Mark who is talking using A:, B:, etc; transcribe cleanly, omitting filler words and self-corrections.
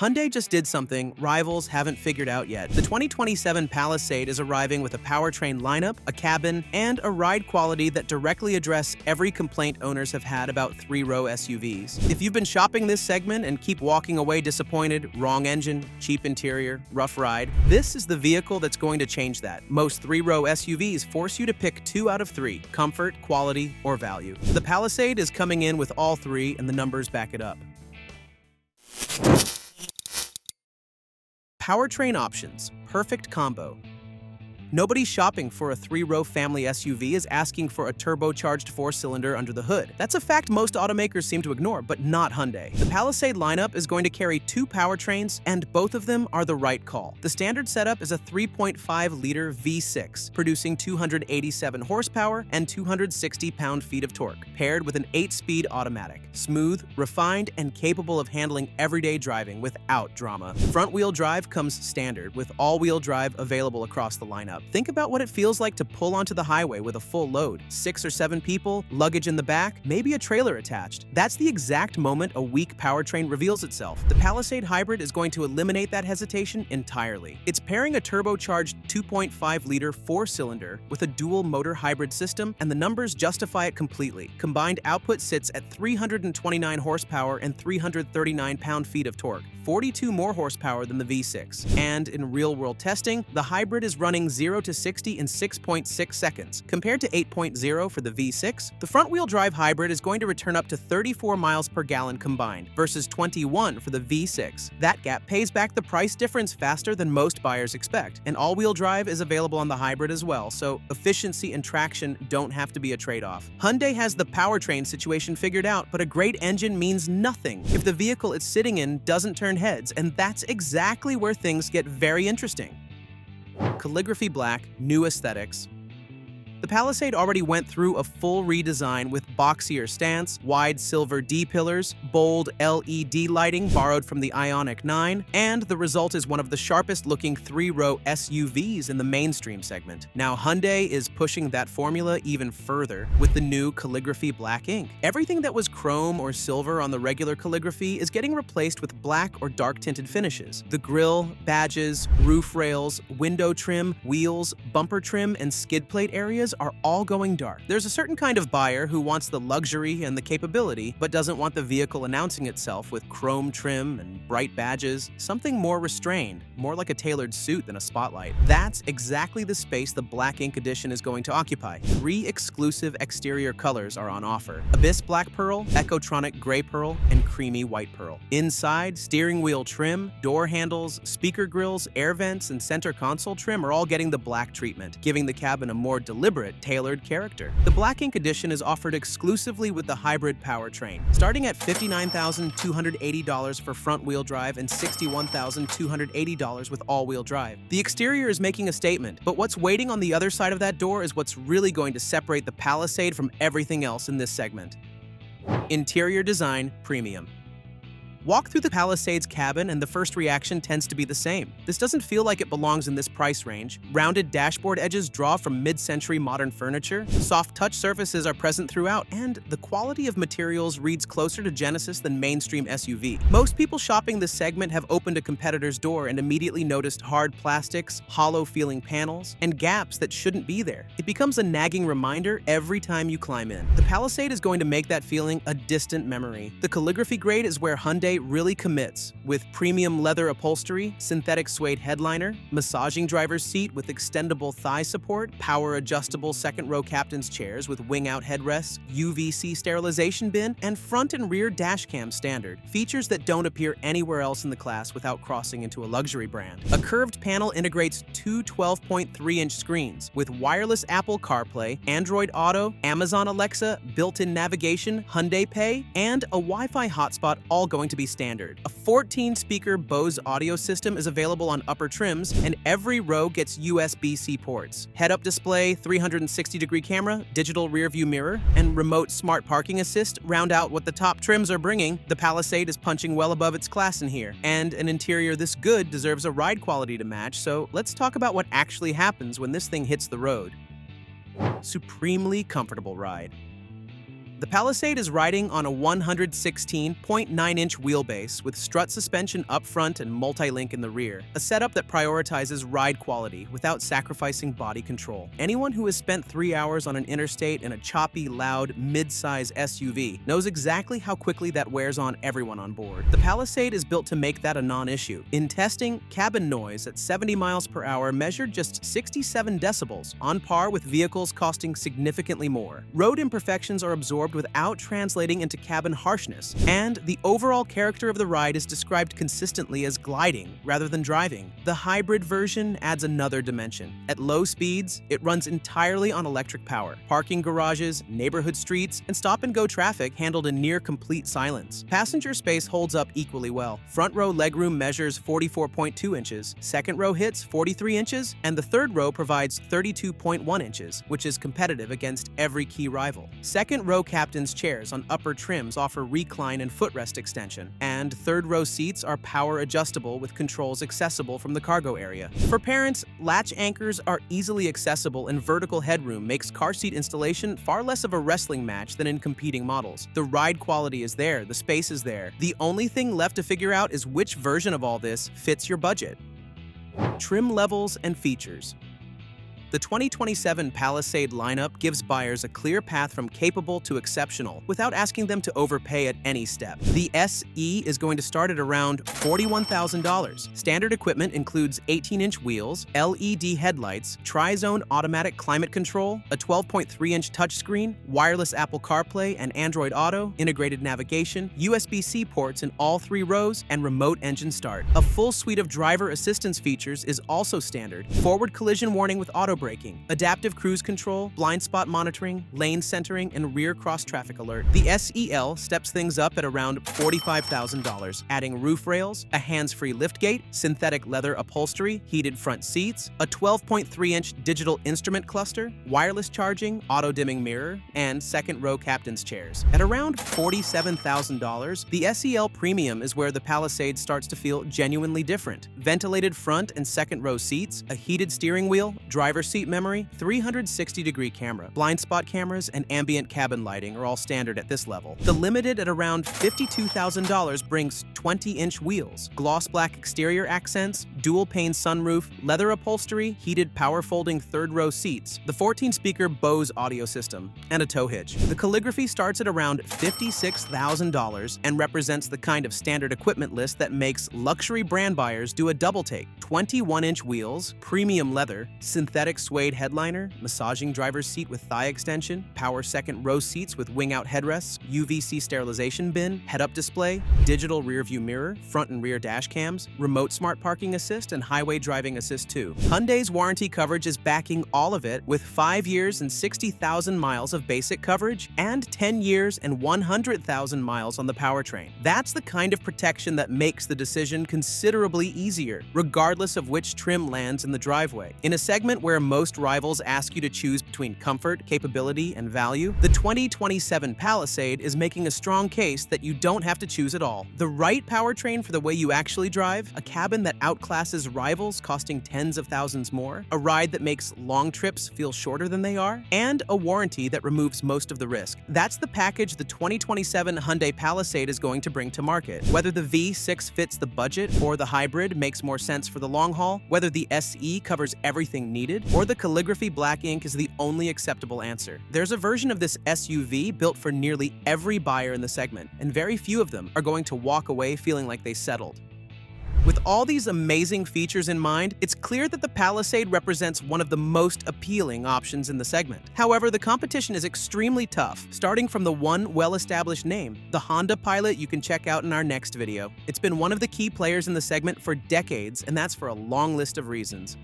A: Hyundai just did something rivals haven't figured out yet. The 2027 Palisade is arriving with a powertrain lineup, a cabin, and a ride quality that directly address every complaint owners have had about three-row SUVs. If you've been shopping this segment and keep walking away disappointed, wrong engine, cheap interior, rough ride, this is the vehicle that's going to change that. Most three-row SUVs force you to pick 2 out of 3, comfort, quality, or value. The Palisade is coming in with all 3, and the numbers back it up. Powertrain options, perfect combo. Nobody shopping for a 3-row family SUV is asking for a turbocharged 4-cylinder under the hood. That's a fact most automakers seem to ignore, but not Hyundai. The Palisade lineup is going to carry 2 powertrains, and both of them are the right call. The standard setup is a 3.5-liter V6, producing 287 horsepower and 260 pound-feet of torque, paired with an 8-speed automatic. Smooth, refined, and capable of handling everyday driving without drama. Front-wheel drive comes standard, with all-wheel drive available across the lineup. Think about what it feels like to pull onto the highway with a full load. 6 or 7 people, luggage in the back, maybe a trailer attached. That's the exact moment a weak powertrain reveals itself. The Palisade Hybrid is going to eliminate that hesitation entirely. It's pairing a turbocharged 2.5-liter 4-cylinder with a dual-motor hybrid system, and the numbers justify it completely. Combined output sits at 329 horsepower and 339 pound-feet of torque, 42 more horsepower than the V6. And in real-world testing, the hybrid is running 0 to 60 in 6.6 seconds. Compared to 8.0 for the V6, the front-wheel drive hybrid is going to return up to 34 miles per gallon combined versus 21 for the V6. That gap pays back the price difference faster than most buyers expect. And all-wheel drive is available on the hybrid as well, so efficiency and traction don't have to be a trade-off. Hyundai has the powertrain situation figured out, but a great engine means nothing if the vehicle it's sitting in doesn't turn heads, and that's exactly where things get very interesting. Calligraphy black, new aesthetics. The Palisade already went through a full redesign with boxier stance, wide silver D-pillars, bold LED lighting borrowed from the Ioniq 9, and the result is one of the sharpest-looking 3-row SUVs in the mainstream segment. Now Hyundai is pushing that formula even further with the new calligraphy black ink. Everything that was chrome or silver on the regular calligraphy is getting replaced with black or dark-tinted finishes. The grille, badges, roof rails, window trim, wheels, bumper trim, and skid plate areas are all going dark. There's a certain kind of buyer who wants the luxury and the capability, but doesn't want the vehicle announcing itself with chrome trim and bright badges, something more restrained, more like a tailored suit than a spotlight. That's exactly the space the Black Ink Edition is going to occupy. 3 exclusive exterior colors are on offer: Abyss Black Pearl, Ecotronic Gray Pearl, and Creamy White Pearl. Inside, steering wheel trim, door handles, speaker grills, air vents, and center console trim are all getting the black treatment, giving the cabin a more deliberate, tailored character. The Black Ink Edition is offered exclusively with the hybrid powertrain, starting at $59,280 for front-wheel drive and $61,280 with all-wheel drive. The exterior is making a statement, but what's waiting on the other side of that door is what's really going to separate the Palisade from everything else in this segment. Interior design premium. Walk through the Palisade's cabin and the first reaction tends to be the same. This doesn't feel like it belongs in this price range. Rounded dashboard edges draw from mid-century modern furniture, soft touch surfaces are present throughout, and the quality of materials reads closer to Genesis than mainstream SUV. Most people shopping this segment have opened a competitor's door and immediately noticed hard plastics, hollow-feeling panels, and gaps that shouldn't be there. It becomes a nagging reminder every time you climb in. The Palisade is going to make that feeling a distant memory. The calligraphy grade is where Hyundai really commits, with premium leather upholstery, synthetic suede headliner, massaging driver's seat with extendable thigh support, power-adjustable second-row captain's chairs with wing-out headrests, UVC sterilization bin, and front and rear dashcam standard, features that don't appear anywhere else in the class without crossing into a luxury brand. A curved panel integrates 2 12.3-inch screens with wireless Apple CarPlay, Android Auto, Amazon Alexa, built-in navigation, Hyundai Pay, and a Wi-Fi hotspot, all going to be standard. A 14-speaker Bose audio system is available on upper trims, and every row gets USB-C ports. Head-up display, 360-degree camera, digital rear-view mirror, and remote smart parking assist round out what the top trims are bringing. The Palisade is punching well above its class in here, and an interior this good deserves a ride quality to match, so let's talk about what actually happens when this thing hits the road. Supremely comfortable ride. The Palisade is riding on a 116.9-inch wheelbase with strut suspension up front and multi-link in the rear, a setup that prioritizes ride quality without sacrificing body control. Anyone who has spent 3 hours on an interstate in a choppy, loud, mid-size SUV knows exactly how quickly that wears on everyone on board. The Palisade is built to make that a non-issue. In testing, cabin noise at 70 miles per hour measured just 67 decibels, on par with vehicles costing significantly more. Road imperfections are absorbed without translating into cabin harshness, and the overall character of the ride is described consistently as gliding rather than driving. The hybrid version adds another dimension. At low speeds, it runs entirely on electric power. Parking garages, neighborhood streets, and stop-and-go traffic handled in near-complete silence. Passenger space holds up equally well. Front row legroom measures 44.2 inches, second row hits 43 inches, and the third row provides 32.1 inches, which is competitive against every key rival. Second row captain's chairs on upper trims offer recline and footrest extension, and third row seats are power adjustable with controls accessible from the cargo area. For parents, latch anchors are easily accessible, and vertical headroom makes car seat installation far less of a wrestling match than in competing models. The ride quality is there, the space is there. The only thing left to figure out is which version of all this fits your budget. Trim levels and features. The 2027 Palisade lineup gives buyers a clear path from capable to exceptional without asking them to overpay at any step. The SE is going to start at around $41,000. Standard equipment includes 18-inch wheels, LED headlights, tri-zone automatic climate control, a 12.3-inch touchscreen, wireless Apple CarPlay and Android Auto, integrated navigation, USB-C ports in all 3 rows, and remote engine start. A full suite of driver assistance features is also standard. Forward collision warning with auto braking, adaptive cruise control, blind spot monitoring, lane centering, and rear cross-traffic alert. The SEL steps things up at around $45,000, adding roof rails, a hands-free liftgate, synthetic leather upholstery, heated front seats, a 12.3-inch digital instrument cluster, wireless charging, auto-dimming mirror, and second-row captain's chairs. At around $47,000, the SEL Premium is where the Palisade starts to feel genuinely different. Ventilated front and second-row seats, a heated steering wheel, driver seat memory, 360-degree camera, blind spot cameras, and ambient cabin lighting are all standard at this level. The Limited at around $52,000 brings 20-inch wheels, gloss black exterior accents, dual-pane sunroof, leather upholstery, heated power-folding third-row seats, the 14-speaker Bose audio system, and a tow hitch. The Calligraphy starts at around $56,000 and represents the kind of standard equipment list that makes luxury brand buyers do a double-take. 21-inch wheels, premium leather, synthetic suede headliner, massaging driver's seat with thigh extension, power second row seats with wing-out headrests, UVC sterilization bin, head-up display, digital rear-view mirror, front and rear dash cams, remote smart parking assist, and highway driving assist 2. Hyundai's warranty coverage is backing all of it with 5 years and 60,000 miles of basic coverage and 10 years and 100,000 miles on the Powertrain. That's the kind of protection that makes the decision considerably easier, regardless of which trim lands in the driveway. In a segment where most rivals ask you to choose between comfort, capability, and value, the 2027 Palisade is making a strong case that you don't have to choose at all. The right powertrain for the way you actually drive, a cabin that outclasses rivals costing tens of thousands more, a ride that makes long trips feel shorter than they are, and a warranty that removes most of the risk. That's the package the 2027 Hyundai Palisade is going to bring to market. Whether the V6 fits the budget or the hybrid makes more sense for the long haul, whether the SE covers everything needed, or the Calligraphy Black Ink is the only acceptable answer. There's a version of this SUV built for nearly every buyer in the segment, and very few of them are going to walk away feeling like they settled. With all these amazing features in mind, it's clear that the Palisade represents one of the most appealing options in the segment. However, the competition is extremely tough, starting from the one well-established name, the Honda Pilot you can check out in our next video. It's been one of the key players in the segment for decades, and that's for a long list of reasons.